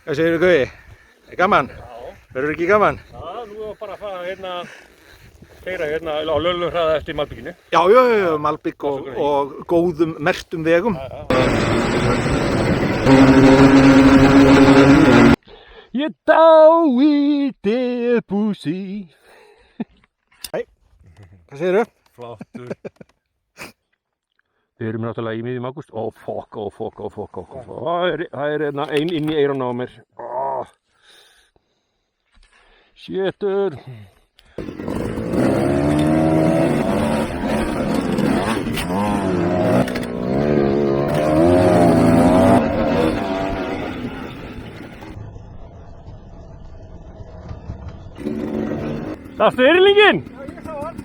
Hvað segirðu Gauði? Er gaman? Já. Verður ekki gaman? Já, nú er bara að fara keyra á lögulegum hraða eftir malbygginu. Já, malbygg og góðum, merktum vegum. Ég dái Debussy. Hæ, hvað segirðu? Flottur. Við erum náttúrulega í miðjum ágúst. Ó, fokk. Það er ein inn í eyrun á mér. Shittur. Sástu yrlinginn? Já, ég sá hann.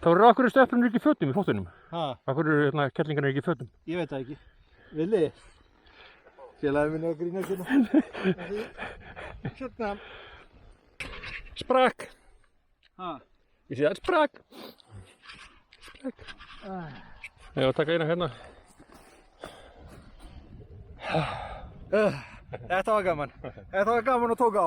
Það voru akkur stöflunir ekki í fötum í fóttunum. Ha? Akkur kettlingarnir ekki í fötum. Ég veit það ekki. Villi? Félagið minn er að grína hérna. Hérna. Sprakk. Ha? Ég sé það, sprakk. Ég var að taka eina hérna. Þetta var gaman. Þetta var gaman að tóka á.